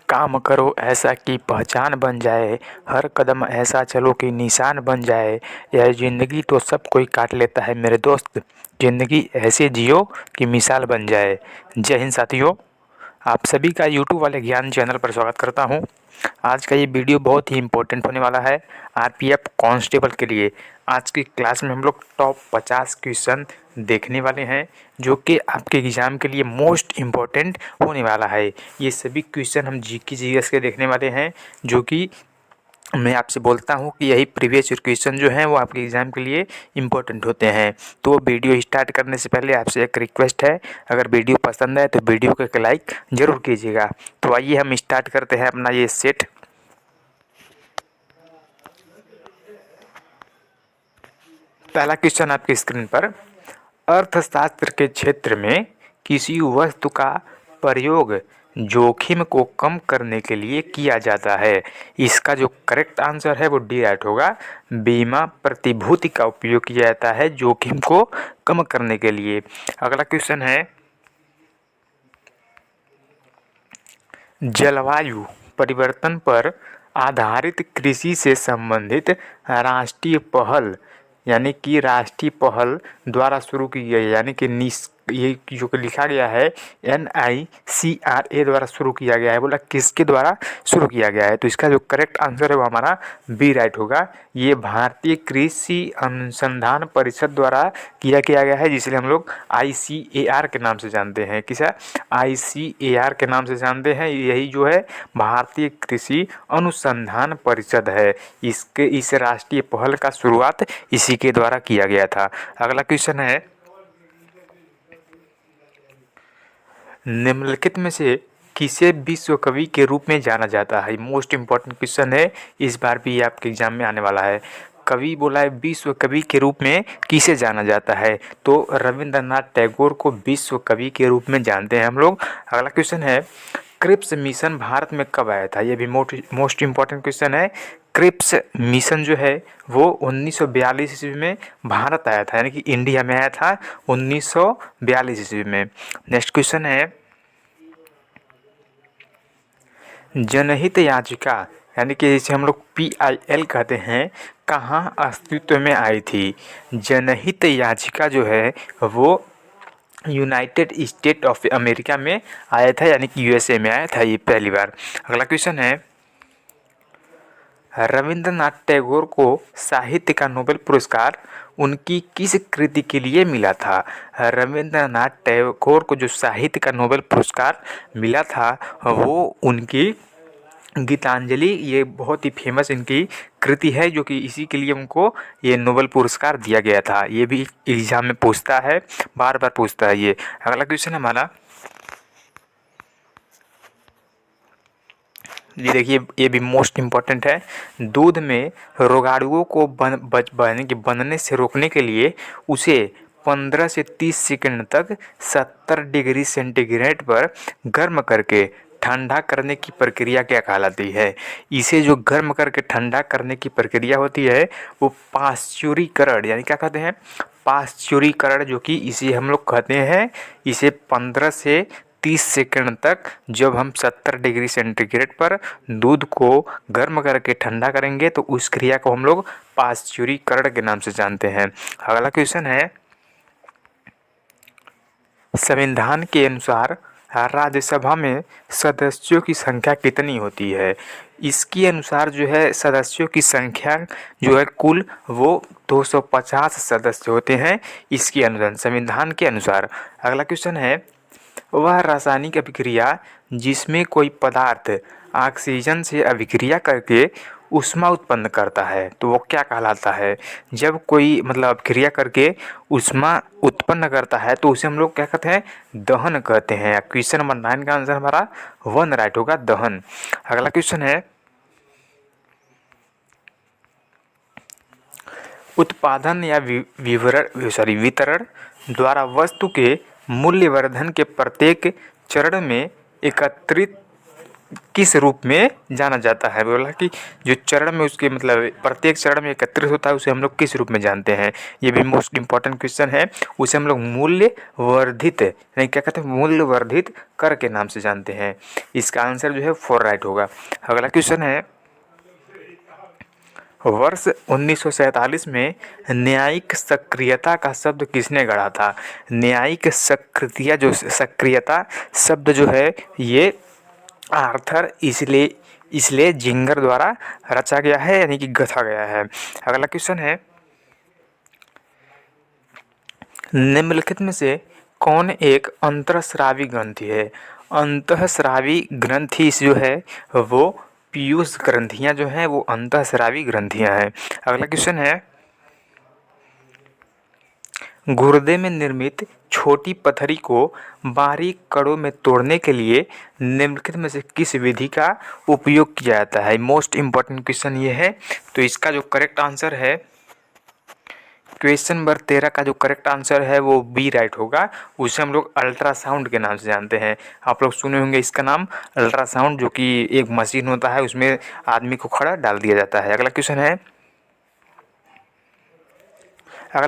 काम करो ऐसा कि पहचान बन जाए, हर कदम ऐसा चलो कि निशान बन जाए। यह ज़िंदगी तो सब कोई काट लेता है मेरे दोस्त, ज़िंदगी ऐसे जियो कि मिसाल बन जाए। जय हिंद साथियों, आप सभी का यूट्यूब वाले ज्ञान चैनल पर स्वागत करता हूं। आज का ये वीडियो बहुत ही इम्पोर्टेंट होने वाला है आरपीएफ कांस्टेबल के लिए। आज की क्लास में हम लोग टॉप 50 क्वेश्चन देखने वाले हैं जो कि आपके एग्ज़ाम के लिए मोस्ट इम्पोर्टेंट होने वाला है। ये सभी क्वेश्चन हम जीके जीएस के देखने वाले हैं, जो कि मैं आपसे बोलता हूँ कि यही प्रीवियस क्वेश्चन जो हैं वो आपके एग्ज़ाम के लिए इम्पोर्टेंट होते हैं। तो वीडियो स्टार्ट करने से पहले आपसे एक रिक्वेस्ट है, अगर वीडियो पसंद आए तो वीडियो को एक लाइक ज़रूर कीजिएगा। तो आइए हम स्टार्ट करते हैं अपना ये सेट। पहला क्वेश्चन आपकी स्क्रीन पर, अर्थशास्त्र के क्षेत्र में किसी वस्तु का प्रयोग जोखिम को कम करने के लिए किया जाता है। इसका जो करेक्ट आंसर है वो डी राइट होगा। बीमा प्रतिभूति का उपयोग किया जाता है जोखिम को कम करने के लिए। अगला क्वेश्चन है, जलवायु परिवर्तन पर आधारित कृषि से संबंधित राष्ट्रीय पहल राष्ट्रीय पहल द्वारा शुरू की गई, ये जो लिखा गया है NICRA द्वारा शुरू किया गया है। बोला किसके द्वारा शुरू किया गया है, तो इसका जो करेक्ट आंसर है वो हमारा बी राइट होगा। ये भारतीय कृषि अनुसंधान परिषद द्वारा किया गया है, जिसे हम लोग ICAR के नाम से जानते हैं। किसा ICAR के नाम से जानते हैं। यही जो है भारतीय कृषि अनुसंधान परिषद है। इस राष्ट्रीय पहल का शुरुआत इसी के द्वारा किया गया था। अगला क्वेश्चन है, निम्नलिखित में से किसे विश्व कवि के रूप में जाना जाता है। मोस्ट इम्पॉर्टेंट क्वेश्चन है, इस बार भी आपके एग्जाम में आने वाला है। कवि बोला है विश्व कवि के रूप में किसे जाना जाता है, तो रविंद्रनाथ टैगोर को विश्व कवि के रूप में जानते हैं हम लोग। अगला क्वेश्चन है, क्रिप्स मिशन भारत में कब आया था। ये भी मोस्ट इम्पॉर्टेंट क्वेश्चन है। क्रिप्स मिशन जो है वो 1942 ईस्वी में भारत आया था, यानी कि इंडिया में आया था 1942 ईस्वी में। नेक्स्ट क्वेश्चन है, जनहित याचिका यानी कि जिसे हम लोग PIL कहते हैं, कहाँ अस्तित्व में आई थी। जनहित याचिका जो है वो यूनाइटेड स्टेट ऑफ अमेरिका में आया था, यानी कि USA में आया था ये पहली बार। अगला क्वेश्चन है, रविंद्रनाथ टैगोर को साहित्य का नोबेल पुरस्कार उनकी किस कृति के लिए मिला था। रविंद्रनाथ टैगोर को जो साहित्य का नोबेल पुरस्कार मिला था वो उनकी गीतांजलि, ये बहुत ही फेमस इनकी कृति है, जो कि इसी के लिए उनको ये नोबेल पुरस्कार दिया गया था। ये भी एग्जाम में पूछता है, बार बार पूछता है ये। अगला क्वेश्चन हमारा, ये देखिए ये भी मोस्ट इम्पॉर्टेंट है। दूध में रोगाणुओं को बनने से रोकने के लिए उसे 15 से 30 सेकंड तक 70 डिग्री सेंटीग्रेड पर गर्म करके ठंडा करने की प्रक्रिया क्या कहलाती है। इसे जो गर्म करके ठंडा करने की प्रक्रिया होती है वो पाश्चुरीकरण, यानी क्या कहते हैं, पाश्चुरीकरण, जो कि इसे हम लोग कहते हैं। इसे 15 से 30 सेकंड तक जब हम 70 डिग्री सेंटीग्रेड पर दूध को गर्म करके ठंडा करेंगे तो उस क्रिया को हम लोग पाश्चुरीकरण के नाम से जानते हैं। अगला क्वेश्चन है, संविधान के अनुसार राज्यसभा में सदस्यों की संख्या कितनी होती है। इसके अनुसार जो है सदस्यों की संख्या जो है कुल वो 250 सदस्य होते हैं इसके अनुसार, संविधान के अनुसार। अगला क्वेश्चन है, वह रासायनिक अभिक्रिया जिसमें कोई पदार्थ ऑक्सीजन से अभिक्रिया करके ऊष्मा उत्पन्न करता है तो वो क्या कहलाता है। जब कोई अभिक्रिया करके ऊष्मा उत्पन्न करता है तो उसे हम लोग क्या कहते हैं, दहन कहते हैं। क्वेश्चन नंबर 9 का आंसर हमारा 1 राइट होगा, दहन। अगला क्वेश्चन है, उत्पादन या वितरण द्वारा वस्तु के मूल्यवर्धन के प्रत्येक चरण में एकत्रित किस रूप में जाना जाता है। बोला कि जो चरण में उसके मतलब प्रत्येक चरण में एकत्रित होता है उसे हम लोग किस रूप में जानते हैं। ये भी मोस्ट इंपॉर्टेंट क्वेश्चन है। उसे हम लोग मूल्य वर्धित नहीं क्या कहते हैं, मूल्य वर्धित कर के नाम से जानते हैं। इसका आंसर जो है 4 राइट होगा। अगला क्वेश्चन है, वर्ष 1947 में न्यायिक सक्रियता का शब्द किसने गढ़ा था। न्यायिक सक्रियता शब्द जो है ये आर्थर इसलिए जिंगर द्वारा रचा गया है, यानी कि गढ़ा गया है। अगला क्वेश्चन है, निम्नलिखित में से कौन एक अंतःस्रावी ग्रंथि है। अंतःस्रावी ग्रंथि जो है वो पीयूष ग्रंथियां जो हैं वो अंतःस्रावी ग्रंथियां हैं। अगला क्वेश्चन है, गुर्दे में निर्मित छोटी पथरी को बारीक कणों में तोड़ने के लिए निम्नलिखित में से किस विधि का उपयोग किया जाता है। मोस्ट इम्पॉर्टेंट क्वेश्चन ये है। तो इसका जो करेक्ट आंसर है, क्वेश्चन नंबर 13 का जो करेक्ट आंसर है वो बी राइट होगा। उसे हम लोग अल्ट्रासाउंड के नाम से जानते हैं। आप लोग सुने होंगे इसका नाम अल्ट्रासाउंड, जो कि एक मशीन होता है, उसमें आदमी को खड़ा डाल दिया जाता है। अगला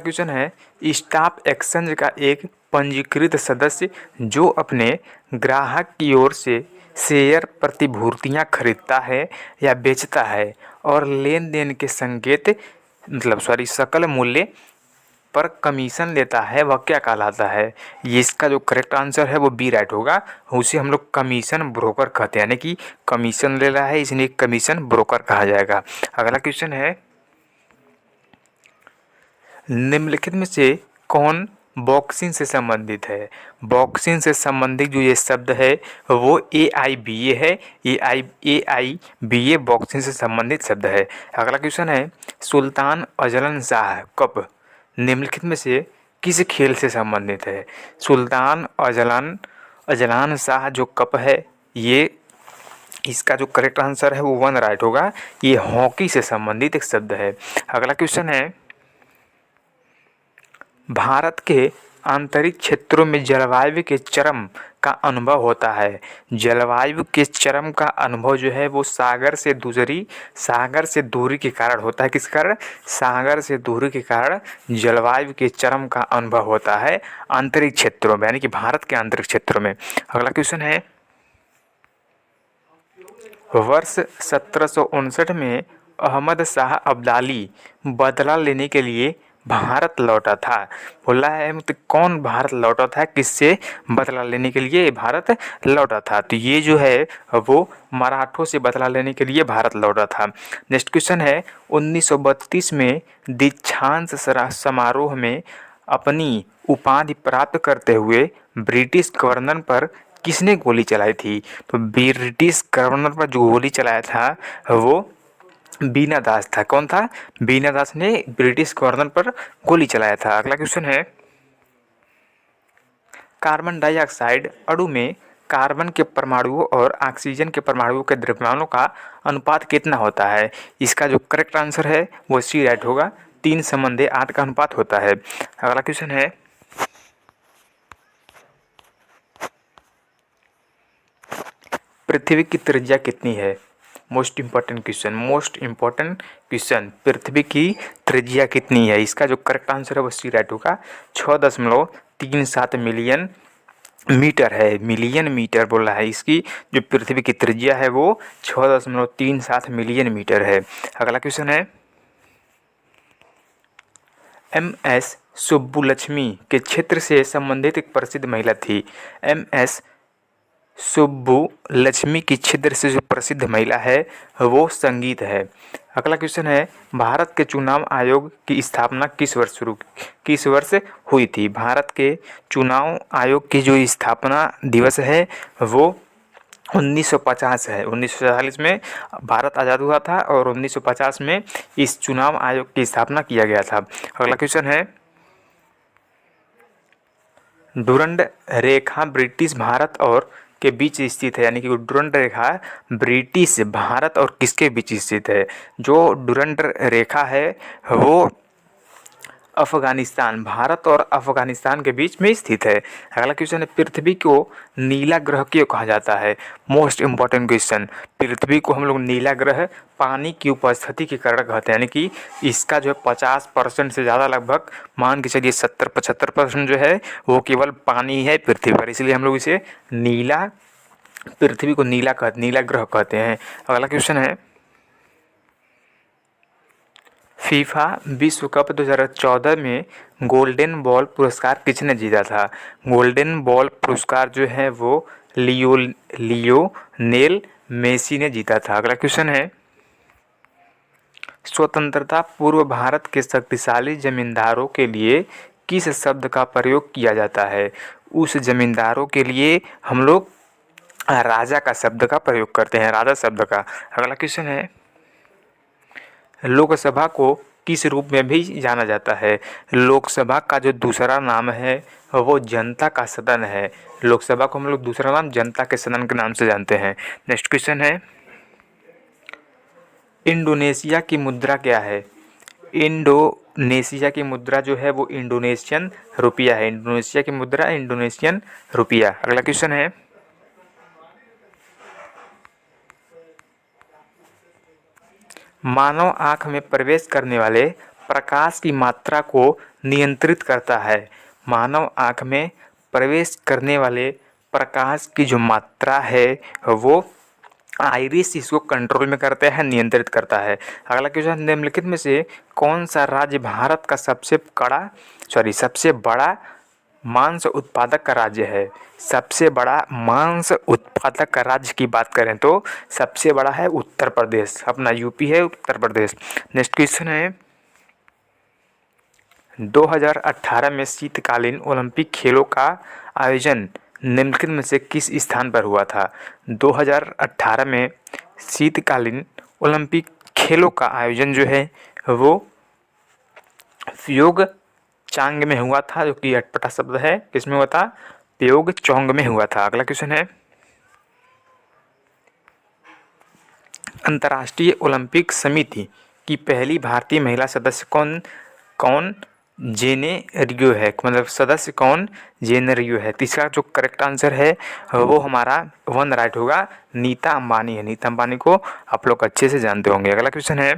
क्वेश्चन है, स्टाफ एक्सचेंज का एक पंजीकृत सदस्य जो अपने ग्राहक की ओर से शेयर प्रतिभूतियां खरीदता है या बेचता है और लेन देन के सकल मूल्य पर कमीशन लेता है, वह क्या कहलाता है। ये इसका जो करेक्ट आंसर है वो बी राइट होगा। उसे हम लोग कमीशन ब्रोकर कहते हैं, यानी कि कमीशन ले रहा है इसलिए कमीशन ब्रोकर कहा जाएगा। अगला क्वेश्चन है, निम्नलिखित में से कौन बॉक्सिंग से संबंधित है। बॉक्सिंग से संबंधित जो ये शब्द है वो AIBA है। AIBA बॉक्सिंग से संबंधित शब्द है। अगला क्वेश्चन है, सुल्तान अजलन शाह कप निम्नलिखित में से किस खेल से संबंधित है। सुल्तान अजलान शाह जो कप है ये, इसका जो करेक्ट आंसर है वो 1 राइट होगा। ये हॉकी से संबंधित एक शब्द है। अगला क्वेश्चन है, भारत के आंतरिक क्षेत्रों में जलवायु के चरम का अनुभव होता है। जलवायु के चरम का अनुभव जो है वो सागर से दूरी के कारण होता है। किस कारण? सागर से दूरी के कारण जलवायु के चरम का अनुभव होता है आंतरिक क्षेत्रों में, यानी कि भारत के आंतरिक क्षेत्रों में। अगला क्वेश्चन है, वर्ष 1759 में अहमद शाह अब्दाली बदला लेने के लिए भारत लौटा था। बोला है मतलब कौन भारत लौटा था, किससे बदला लेने के लिए भारत लौटा था। तो ये जो है वो मराठों से बदला लेने के लिए भारत लौटा था। नेक्स्ट क्वेश्चन है, 1932 में दीक्षांत समारोह में अपनी उपाधि प्राप्त करते हुए ब्रिटिश गवर्नर पर किसने गोली चलाई थी। तो ब्रिटिश गवर्नर पर जो गोली चलाया था वो बीना दास था। कौन था? बीना दास ने ब्रिटिश गवर्नर पर गोली चलाया था। अगला क्वेश्चन है, कार्बन डाइऑक्साइड अणु में कार्बन के परमाणुओं और ऑक्सीजन के परमाणुओं के द्रव्यमानों का अनुपात कितना होता है। इसका जो करेक्ट आंसर है वो सी राइट होगा। 3:8 का अनुपात होता है। अगला क्वेश्चन है, पृथ्वी की त्रिज्या कितनी है। मोस्ट इंपॉर्टेंट क्वेश्चन, पृथ्वी की त्रिज्या कितनी है। इसका जो करेक्ट आंसर है वो सी राइट होगा। 6.37 मिलियन मीटर है। मिलियन मीटर बोला है। इसकी जो पृथ्वी की त्रिज्या है वो 6.37 मिलियन मीटर है। अगला क्वेश्चन है, MS सुब्बुलक्ष्मी के क्षेत्र से संबंधित एक प्रसिद्ध महिला थी। MS सुब्बुलक्ष्मी की क्षेत्र से जो प्रसिद्ध महिला है वो संगीत है। अगला क्वेश्चन है, भारत के चुनाव आयोग की स्थापना किस वर्ष हुई थी। भारत के चुनाव आयोग की जो स्थापना दिवस है वो 1950 है। 1940 में भारत आज़ाद हुआ था और 1950 में इस चुनाव आयोग की स्थापना किया गया था। अगला क्वेश्चन है, डुरंड रेखा ब्रिटिश भारत और के बीच स्थित है, यानी कि डुरंड रेखा ब्रिटिश भारत और किसके बीच स्थित है। जो डुरंड रेखा है वो अफगानिस्तान, भारत और अफगानिस्तान के बीच में स्थित है। अगला क्वेश्चन है, पृथ्वी को नीला ग्रह क्यों कहा जाता है? Most important question. पृथ्वी को हम लोग नीला ग्रह पानी की उपस्थिति के कारण कहते हैं, यानी कि इसका जो है 50% से ज़्यादा, लगभग मान के चलिए 70-75% जो है वो केवल पानी है पृथ्वी पर, इसलिए हम लोग इसे पृथ्वी को नीला ग्रह कहते हैं। अगला क्वेश्चन है, फीफा विश्व कप 2014 में गोल्डन बॉल पुरस्कार किसने जीता था? गोल्डन बॉल पुरस्कार जो है वो लियोनेल मेसी ने जीता था। अगला क्वेश्चन है, स्वतंत्रता पूर्व भारत के शक्तिशाली जमींदारों के लिए किस शब्द का प्रयोग किया जाता है? उस जमींदारों के लिए हम लोग राजा का शब्द का प्रयोग करते हैं, राजा शब्द का। अगला क्वेश्चन है, लोकसभा को किस रूप में भी जाना जाता है? लोकसभा का जो दूसरा नाम है वो जनता का सदन है। लोकसभा को हम लोग दूसरा नाम जनता के सदन के नाम से जानते हैं। नेक्स्ट क्वेश्चन है, इंडोनेशिया की मुद्रा क्या है? इंडोनेशिया की मुद्रा जो है वो इंडोनेशियन रुपया है। इंडोनेशिया की मुद्रा इंडोनेशियन रुपया। अगला क्वेश्चन है, मानव आँख में प्रवेश करने वाले प्रकाश की मात्रा को नियंत्रित करता है। मानव आँख में प्रवेश करने वाले प्रकाश की जो मात्रा है वो आइरिस इसको कंट्रोल में करता है, नियंत्रित करता है। अगला क्वेश्चन, निम्नलिखित में से कौन सा राज्य भारत का सबसे बड़ा मांस उत्पादक का राज्य है? सबसे बड़ा मांस उत्पादक का राज्य की बात करें तो सबसे बड़ा है उत्तर प्रदेश, अपना यूपी है उत्तर प्रदेश। नेक्स्ट क्वेश्चन है, 2018 में शीतकालीन ओलंपिक खेलों का आयोजन निम्नलिखित में से किस स्थान पर हुआ था? 2018 में शीतकालीन ओलंपिक खेलों का आयोजन जो है वो प्योंगचांग में हुआ था, जो कि अटपटा शब्द है। किसमें हुआ था? प्योंगचांग में हुआ था। अगला क्वेश्चन है, अंतर्राष्ट्रीय ओलंपिक समिति की पहली भारतीय महिला सदस्य कौन जेने रियो है? मतलब सदस्य कौन जेने रियो है? तीसरा जो करेक्ट आंसर है वो हमारा वन राइट होगा, नीता अंबानी है। नीता अंबानी को आप लोग अच्छे से जानते होंगे। अगला क्वेश्चन है,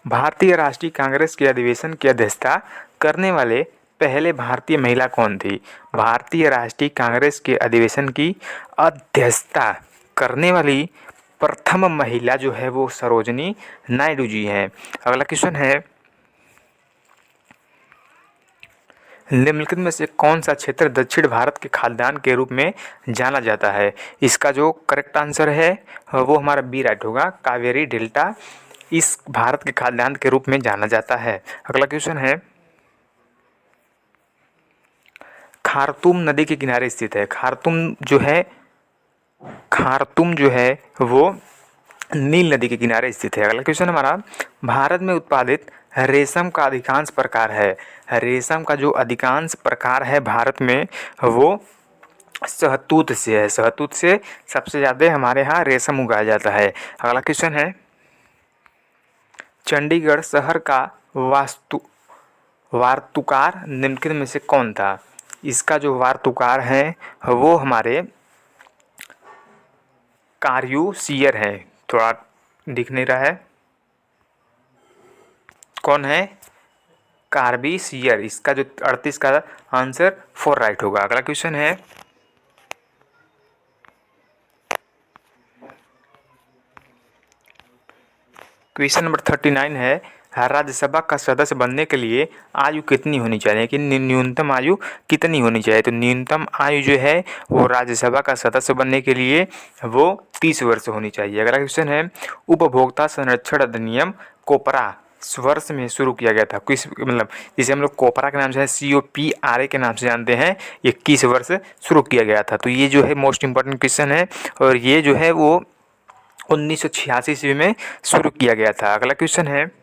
भारतीय राष्ट्रीय कांग्रेस के अधिवेशन की अध्यक्षता करने वाले पहले भारतीय महिला कौन थी? भारतीय राष्ट्रीय कांग्रेस के अधिवेशन की अध्यक्षता करने वाली प्रथम महिला जो है वो सरोजिनी नायडू जी हैं। अगला क्वेश्चन है, निम्नलिखित में से कौन सा क्षेत्र दक्षिण भारत के खाद्यान्न के रूप में जाना जाता है? इसका जो करेक्ट आंसर है वो हमारा बी राइट होगा, कावेरी डेल्टा इस भारत के खाद्यान्न के रूप में जाना जाता है। अगला क्वेश्चन है, खार्तूम नदी के किनारे स्थित है। खार्तूम जो है वो नील नदी के किनारे स्थित है। अगला क्वेश्चन हमारा, भारत में उत्पादित रेशम का अधिकांश प्रकार है। रेशम का जो अधिकांश प्रकार है भारत में वो शहतूत से है। शहतूत से सबसे ज़्यादा हमारे यहाँ रेशम उगाया जाता है। अगला क्वेश्चन है, चंडीगढ़ शहर का वास्तुकार निम्नलिखित में से कौन था? इसका जो वास्तुकार है वो हमारे कार्ब्यूसियर है। थोड़ा दिख नहीं रहा है, कौन है? कार्ब्यूसियर। इसका जो 38 का आंसर 4 राइट होगा। अगला क्वेश्चन है, क्वेश्चन नंबर 39 है, राज्यसभा का सदस्य बनने के लिए आयु कितनी होनी चाहिए कि न्यूनतम आयु कितनी होनी चाहिए? तो न्यूनतम आयु जो है वो राज्यसभा का सदस्य बनने के लिए वो 30 वर्ष होनी चाहिए। अगला क्वेश्चन है, उपभोक्ता संरक्षण अधिनियम कोपरा वर्ष में शुरू किया गया था? किस मतलब जिसे हम लोग कोपरा के नाम से COPRA के नाम से जानते हैं, ये किस वर्ष शुरू किया गया था? तो ये जो है मोस्ट इम्पोर्टेंट क्वेश्चन है और ये जो है वो 1986 ईस्वी में शुरू किया गया था। अगला क्वेश्चन है,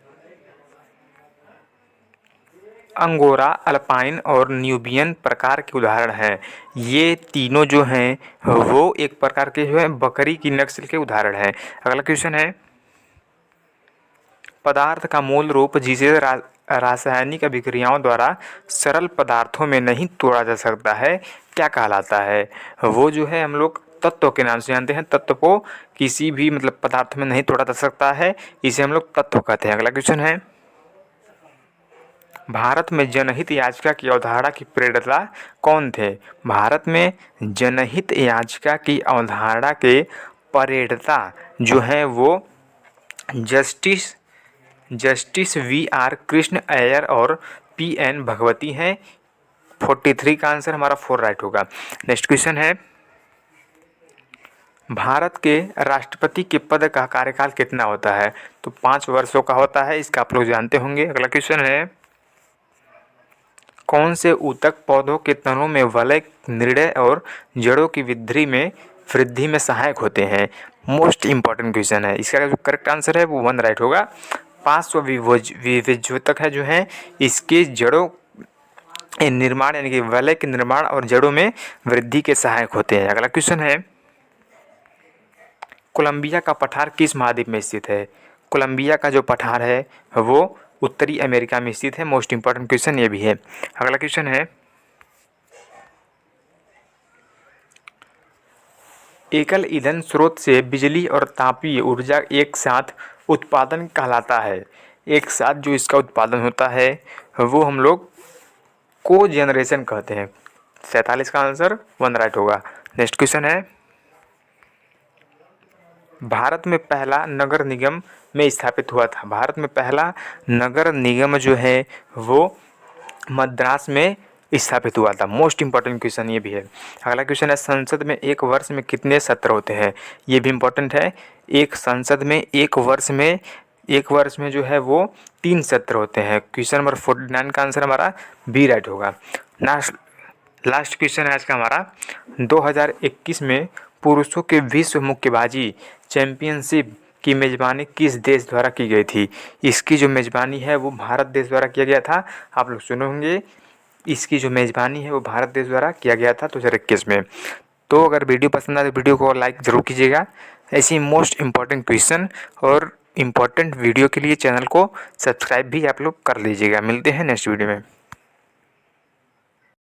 अंगोरा, अल्पाइन और न्यूबियन प्रकार के उदाहरण हैं। ये तीनों जो हैं वो एक प्रकार के जो है बकरी की नस्ल के उदाहरण हैं। अगला क्वेश्चन है, पदार्थ का मूल रूप जिसे रासायनिक अभिक्रियाओं द्वारा सरल पदार्थों में नहीं तोड़ा जा सकता है क्या कहलाता है? वो जो है हम लोग तत्व के नाम से जानते हैं। तत्व को किसी भी मतलब पदार्थ में नहीं तोड़ा जा सकता है, इसे हम लोग तत्व कहते हैं। अगला क्वेश्चन है, भारत में जनहित याचिका की अवधारणा की प्रणेता कौन थे? भारत में जनहित याचिका की अवधारणा के प्रणेता जो है वो जस्टिस वी.आर. कृष्ण अय्यर और पी.एन. भगवती हैं। 43 का आंसर हमारा 4 राइट होगा। नेक्स्ट क्वेश्चन है, भारत के राष्ट्रपति के पद का कार्यकाल कितना होता है? तो 5 वर्षों का होता है, इसका आप लोग जानते होंगे। अगला क्वेश्चन है, कौन से ऊतक पौधों के तनों में वलय निर्णय और जड़ों की वृद्धि में सहायक होते हैं? मोस्ट इंपॉर्टेंट क्वेश्चन है, इसका जो करेक्ट आंसर है वो 1 राइट होगा। पार्श्व विभेद्योतक है जो है इसके जड़ों निर्माण यानी कि वलय के निर्माण और जड़ों में वृद्धि के सहायक होते हैं। अगला क्वेश्चन है, कोलंबिया का पठार किस महाद्वीप में स्थित है? कोलंबिया का जो पठार है वो उत्तरी अमेरिका में स्थित है। मोस्ट इंपॉर्टेंट क्वेश्चन ये भी है। अगला क्वेश्चन है, एकल ईंधन स्रोत से बिजली और तापीय ऊर्जा एक साथ उत्पादन कहलाता है। एक साथ जो इसका उत्पादन होता है वो हम लोग को जनरेशन कहते हैं। 47 का आंसर 1 राइट होगा। नेक्स्ट क्वेश्चन है, भारत में पहला नगर निगम में स्थापित हुआ था। भारत में पहला नगर निगम जो है वो मद्रास में स्थापित हुआ था। मोस्ट इंपॉर्टेंट क्वेश्चन ये भी है। अगला क्वेश्चन है, संसद में एक वर्ष में कितने सत्र होते हैं? ये भी इंपॉर्टेंट है। एक संसद में एक वर्ष में जो है वो 3 सत्र होते हैं। क्वेश्चन नंबर 49 का आंसर हमारा बी राइट होगा। लास्ट क्वेश्चन है आज का हमारा, 2021 में पुरुषों के विश्व मुक्केबाजी चैंपियनशिप की मेज़बानी किस देश द्वारा की गई थी? इसकी जो मेज़बानी है वो भारत देश द्वारा किया गया था। आप लोग सुने होंगे, इसकी जो मेज़बानी है वो भारत देश द्वारा किया गया था 2021 में। तो अगर वीडियो पसंद आए तो वीडियो को लाइक ज़रूर कीजिएगा। ऐसी मोस्ट इम्पॉर्टेंट क्वेश्चन और इम्पॉर्टेंट वीडियो के लिए चैनल को सब्सक्राइब भी आप लोग कर लीजिएगा। मिलते हैं नेक्स्ट वीडियो में।